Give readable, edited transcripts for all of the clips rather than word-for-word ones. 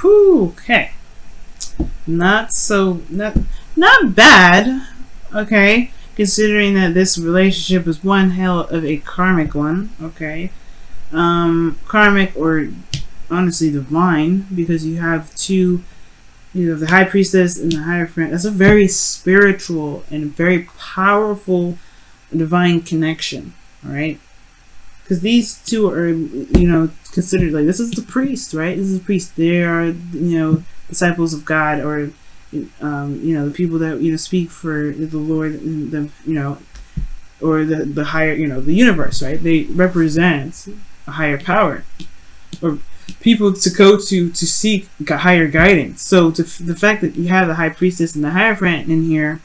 Whew, okay. Not bad. Okay. Considering that this relationship is one hell of a karmic one. Okay. Karmic or honestly divine, because you have two, you have the high priestess and the hierophant. That's a very spiritual and very powerful divine connection. All right. Because these two are, considered like, this is the priest, right? This is the priest. They are, disciples of God, or, the people that, speak for the Lord, and the, or the higher, the universe, right? They represent a higher power, or people to go to seek higher guidance. So the fact that you have the high priestess and the hierophant in here,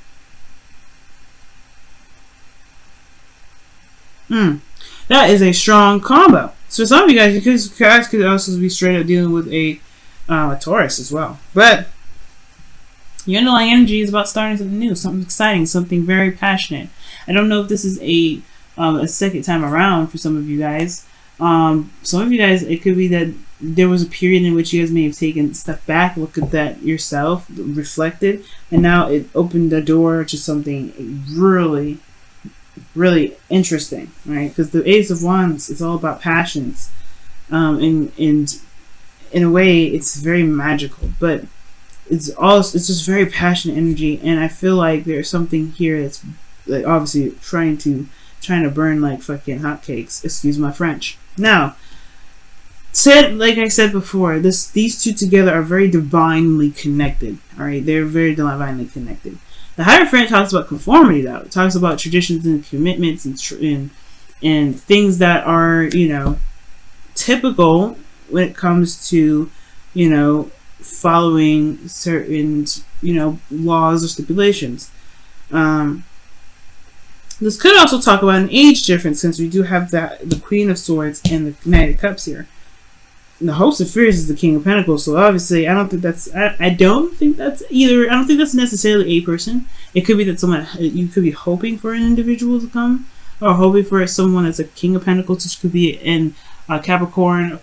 that is a strong combo. So some of you guys could also be straight up dealing with a Taurus as well. But your underlying energy is about starting something new, something exciting, something very passionate. I don't know if this is a second time around for some of you guys. Some of you guys, it could be that there was a period in which you guys may have taken a step back, look at that yourself, reflected, and now it opened the door to something really, really interesting, right? Because the Ace of Wands is all about passions, and in a way, it's very magical, but it's just very passionate energy, and I feel like there's something here that's like obviously trying to burn like fucking hotcakes. Excuse my French. Now, like I said before, these two together are very divinely connected. All right, they're very divinely connected. The Hierophant talks about conformity, though. It talks about traditions and commitments and things that are, typical when it comes to, following certain, laws or stipulations. This could also talk about an age difference, since we do have the Queen of Swords and the Knight of Cups here. And the Host of Fears is the King of Pentacles, so obviously I don't think that's necessarily a person. It could be that you could be hoping for an individual to come, or hoping for someone that's a King of Pentacles, which could be in Capricorn,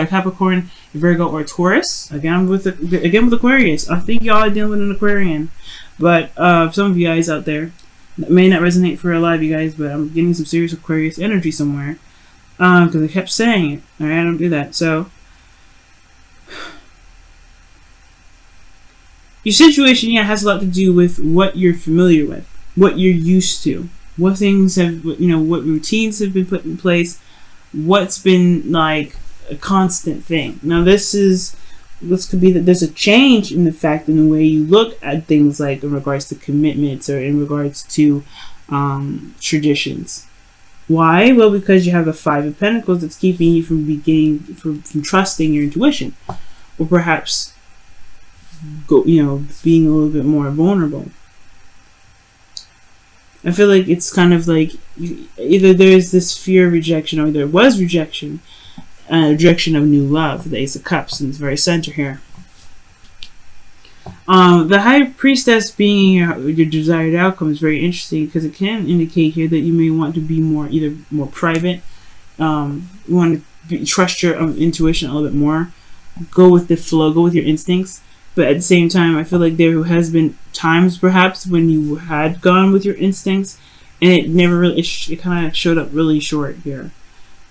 Capricorn, Virgo, or Taurus. Again with Aquarius. I think y'all are dealing with an Aquarian, but some of you guys out there, that may not resonate for a lot of you guys, but I'm getting some serious Aquarius energy somewhere. Because I kept saying it. Alright, I don't do that. So, your situation has a lot to do with what you're familiar with, what you're used to, what things have, what routines have been put in place, what's been like a constant thing. Now, this could be that there's a change in the fact in the way you look at things, like in regards to commitments or in regards to traditions. Why? Well, because you have the Five of Pentacles that's keeping you from from trusting your intuition, or perhaps being a little bit more vulnerable. I feel like it's kind of like either there's this fear of rejection, or there was rejection of new love. The Ace of Cups in the very center here. The High Priestess being your desired outcome is very interesting, because it can indicate here that you may want to be either more private, you want to trust your intuition a little bit more, go with the flow, go with your instincts. But at the same time, I feel like there has been times perhaps when you had gone with your instincts, and it never really, it kind of showed up really short here.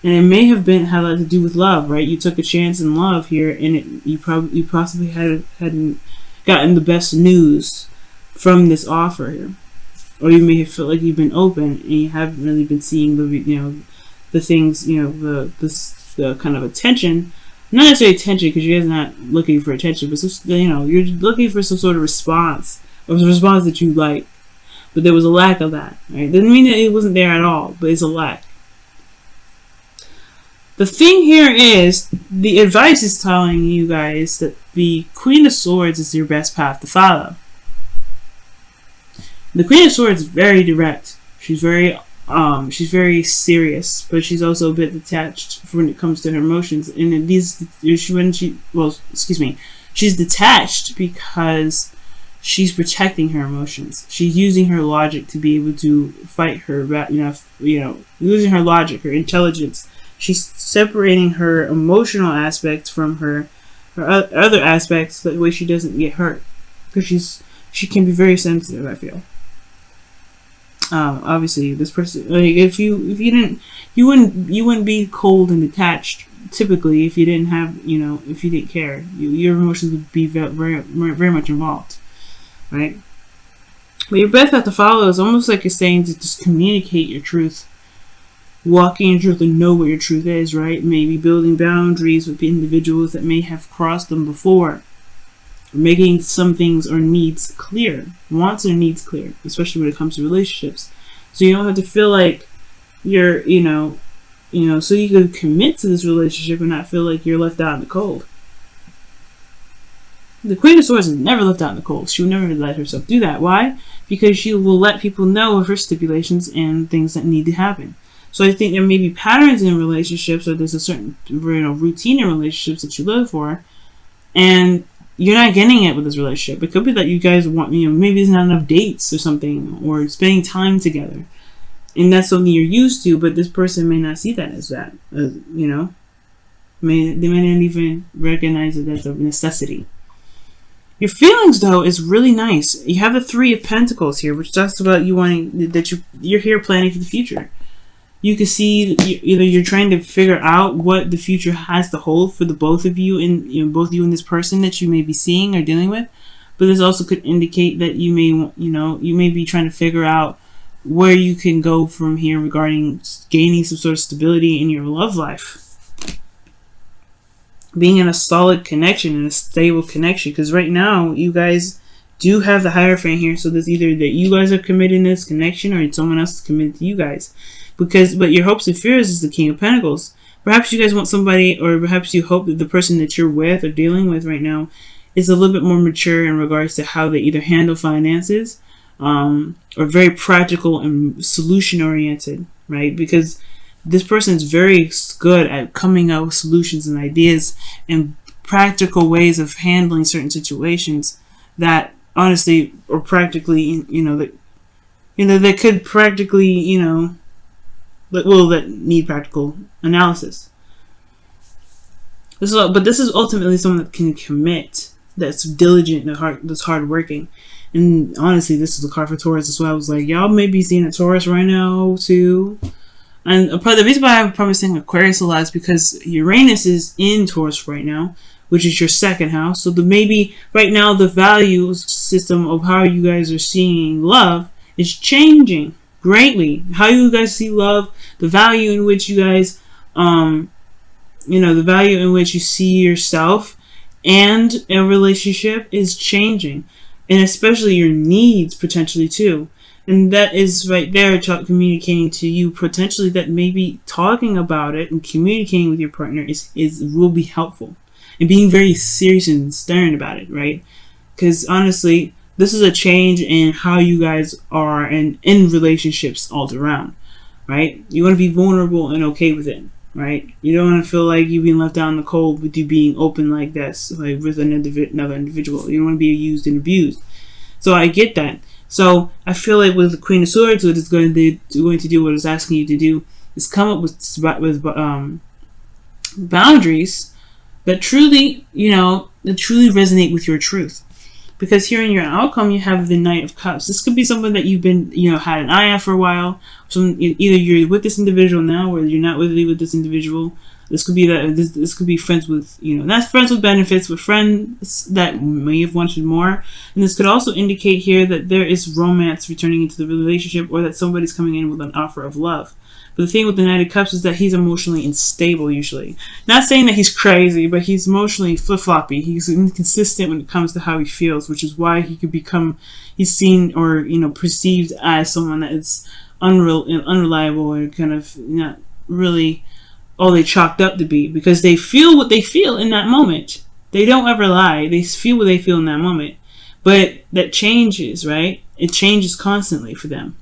And it may have had a lot to do with love, right? You took a chance in love here, and you possibly hadn't gotten the best news from this offer here, or you may have felt like you've been open and you haven't really been seeing the things, the kind of attention, not necessarily attention, because you guys are not looking for attention, but you're looking for some sort of response, or a response that you like, but there was a lack of that. Right? Doesn't mean that it wasn't there at all, but it's a lack. The thing here is, the advice is telling you guys that the Queen of Swords is your best path to follow. The Queen of Swords is very direct. She's very serious, but she's also a bit detached when it comes to her emotions. And she's detached because she's protecting her emotions. She's using her logic to be able to fight her, using her logic, her intelligence. She's separating her emotional aspects from her or other aspects, that way she doesn't get hurt, because she can be very sensitive, I feel. Obviously, this person, like, if you didn't, you wouldn't be cold and detached typically if you didn't have, if you didn't care. Your emotions would be very, very much involved, right? But your breath have to follow is almost like you're saying to just communicate your truth, walking in truth, and know what your truth is, right? Maybe building boundaries with individuals that may have crossed them before, making some things or needs clear, wants or needs clear, especially when it comes to relationships. So you don't have to feel like you're, so you can commit to this relationship and not feel like you're left out in the cold. The Queen of Swords is never left out in the cold. She would never let herself do that. Why? Because she will let people know of her stipulations and things that need to happen. So I think there may be patterns in relationships, or there's a certain routine in relationships that you live for, and you're not getting it with this relationship. It could be that you guys want, maybe there's not enough dates or something, or spending time together, and that's something you're used to. But this person may not see that as that. They may not even recognize it as a necessity. Your feelings, though, is really nice. You have the Three of Pentacles here, which talks about you wanting that you're here planning for the future. You can see either you're trying to figure out what the future has to hold for the both of you, and both you and this person that you may be seeing or dealing with. But this also could indicate that you may be trying to figure out where you can go from here regarding gaining some sort of stability in your love life. Being in a solid connection and a stable connection, because right now you guys do have the Hierophant here, so there's either that you guys are committed in this connection or someone else is committed to you guys. But your hopes and fears is the King of Pentacles. Perhaps you guys want somebody, or perhaps you hope that the person that you're with or dealing with right now is a little bit more mature in regards to how they either handle finances, or very practical and solution oriented, right? Because this person is very good at coming up with solutions and ideas and practical ways of handling certain situations that honestly are practically, that could practically, that need practical analysis. This is ultimately someone that can commit, that's diligent and that's hardworking. And honestly, this is a card for Taurus as well. I was like, y'all may be seeing a Taurus right now too. And the reason why I'm probably saying Aquarius a lot is because Uranus is in Taurus right now, which is your second house. So maybe right now the value system of how you guys are seeing love is changing greatly. How you guys see love, the value in which you guys, the value in which you see yourself and a relationship is changing. And especially your needs potentially too. And that is right there communicating to you potentially that maybe talking about it and communicating with your partner will be helpful. And being very serious and stern about it, right? Because honestly, this is a change in how you guys are in relationships all around, right? You want to be vulnerable and okay with it, right? You don't want to feel like you've been left out in the cold with you being open like this, like with another individual. You don't want to be used and abused. So I get that. So I feel like with the Queen of Swords, what it's going to do, what it's asking you to do, is come up with boundaries that truly, resonate with your truth. Because here in your outcome, you have the Knight of Cups. This could be someone that you've been, had an eye on for a while. So either you're with this individual now, or you're not really with this individual. This could be this could be friends with, not friends with benefits, but friends that may have wanted more. And this could also indicate here that there is romance returning into the relationship, or that somebody's coming in with an offer of love. But the thing with the Knight of Cups is that he's emotionally unstable usually. Not saying that he's crazy, but he's emotionally flip-floppy. He's inconsistent when it comes to how he feels, which is why he could he's seen or, perceived as someone that is unreliable, or kind of not really all they chalked up to be, because they feel what they feel in that moment. They don't ever lie. They feel what they feel in that moment. But that changes, right? It changes constantly for them.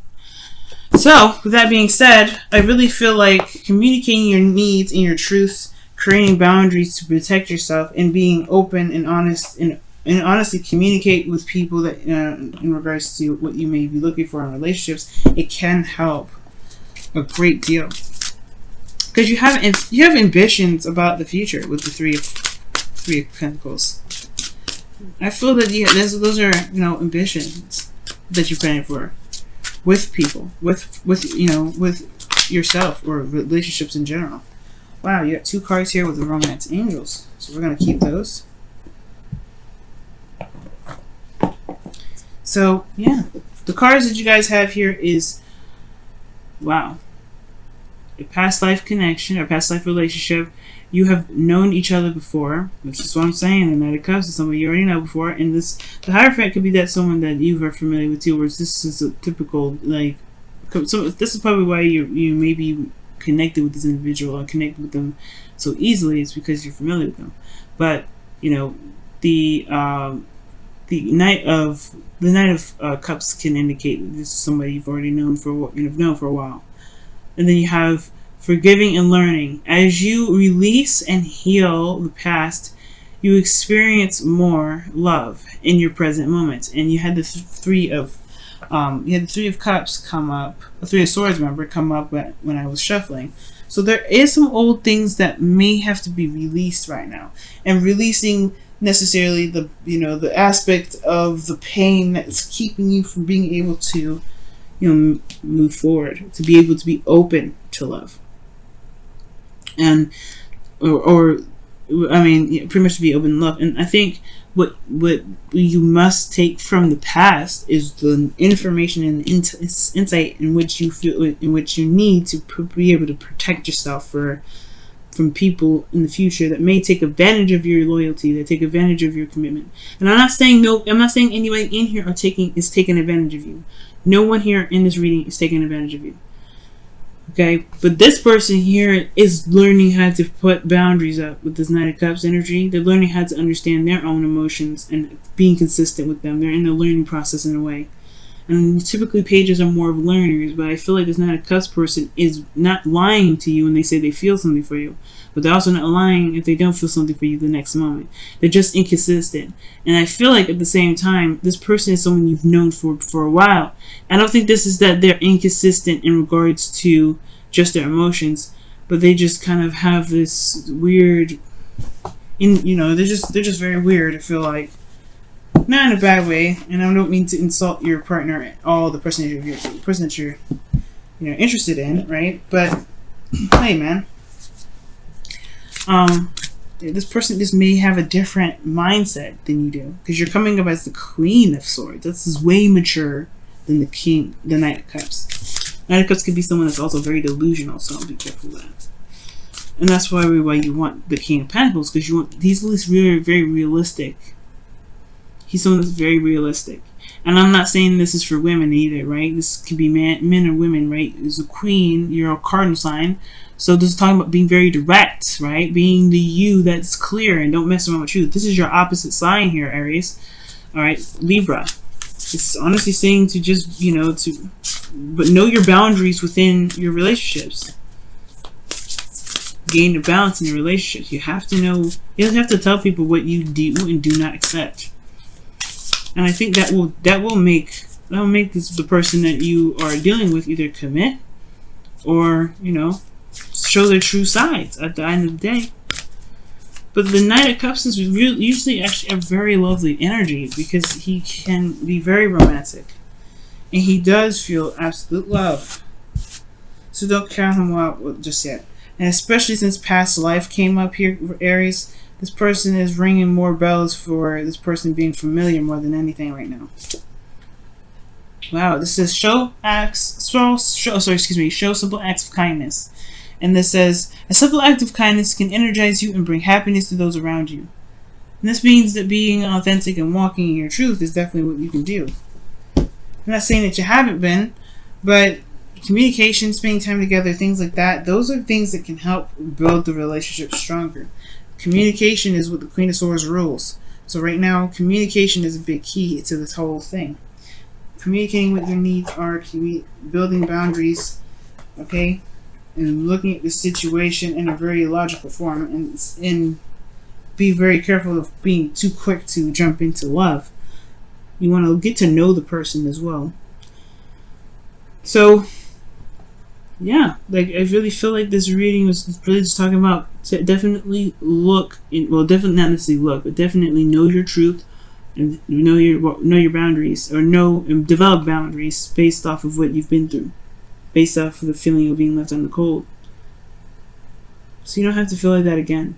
So, with that being said, I really feel like communicating your needs and your truths, creating boundaries to protect yourself, and being open and honest, and honestly communicate with people that in regards to what you may be looking for in relationships, it can help a great deal. Because you have ambitions about the future with the Three Three of Pentacles. I feel that those are, you know, ambitions that you're planning for with people, with you know, with yourself or relationships in general. Wow, you got two cards here with the Romance Angels, so we're gonna keep those. So yeah, the cards that you guys have here is, wow, a past life connection or past life relationship. You have known each other before, which is what I'm saying. The Knight of Cups is somebody you already know before, and the Hierophant could be that someone that you are familiar with too. Whereas this is a typical, like, so this is probably why you may be connected with this individual or connected with them so easily. It's because you're familiar with them. But you know, the Knight of Cups can indicate that this is somebody you've already known for a while, and then you have forgiving and learning. As you release and heal the past, you experience more love in your present moments. And you had the Three of Cups come up, the Three of Swords, remember, come up when I was shuffling. So there is some old things that may have to be released right now, and releasing necessarily the, you know, the aspect of the pain that's keeping you from being able to, you know, move forward, to be able to be open to love. And or I mean, pretty much to be open to love. And I think what you must take from the past is the information and insight in which you feel, in which you need to be able to protect yourself from people in the future that may take advantage of your loyalty, that take advantage of your commitment. And I'm not saying anybody in here is taking advantage of you. No one here in this reading is taking advantage of you. Okay, but this person here is learning how to put boundaries up with this Knight of Cups energy. They're learning how to understand their own emotions and being consistent with them. They're in the learning process in a way. And typically pages are more of learners, but I feel like this Knight of Cups person is not lying to you when they say they feel something for you. But they're also not lying if they don't feel something for you the next moment. They're just inconsistent. And I feel like at the same time, this person is someone you've known for a while. I don't think this is that they're inconsistent in regards to just their emotions, but they just kind of have this weird, they're just very weird. I feel like, not in a bad way, and I don't mean to insult your partner at all, the person that you're interested in, right? But hey, man, this person just may have a different mindset than you do, because you're coming up as the Queen of Swords. This is way mature than the Knight of Cups. Knight of Cups could be someone that's also very delusional, so be careful of that. And that's why you want the King of Pentacles, because he's at least very, very realistic. He's someone that's very realistic. And I'm not saying this is for women either, right? This could be men or women, right? As a queen, you're a cardinal sign. So this is talking about being very direct, right? Being the you that's clear and don't mess around with truth. This is your opposite sign here, Aries. All right, Libra. It's honestly saying to just, but know your boundaries within your relationships. Gain the balance in your relationships. You have to know, you have to tell people what you do and do not accept. And I think that will make the person that you are dealing with either commit or, show their true sides at the end of the day. But the Knight of Cups is usually actually a very lovely energy, because he can be very romantic. And he does feel absolute love. So don't count him out just yet. And especially since past life came up here for Aries, this person is ringing more bells for this person being familiar more than anything right now. Wow, this says show simple acts of kindness. And this says, a simple act of kindness can energize you and bring happiness to those around you. And this means that being authentic and walking in your truth is definitely what you can do. I'm not saying that you haven't been, but communication, spending time together, things like that, those are things that can help build the relationship stronger. Communication is what the Queen of Swords rules. So right now, communication is a big key to this whole thing. Communicating what your needs are, building boundaries, okay? And looking at the situation in a very logical form, and be very careful of being too quick to jump into love. You want to get to know the person as well. So yeah, like I really feel like this reading was really just talking about definitely look in, well, definitely not necessarily look, but definitely know your truth and know your boundaries, or know and develop boundaries based off of what you've been through, based off of the feeling of being left on the cold. So you don't have to feel like that again.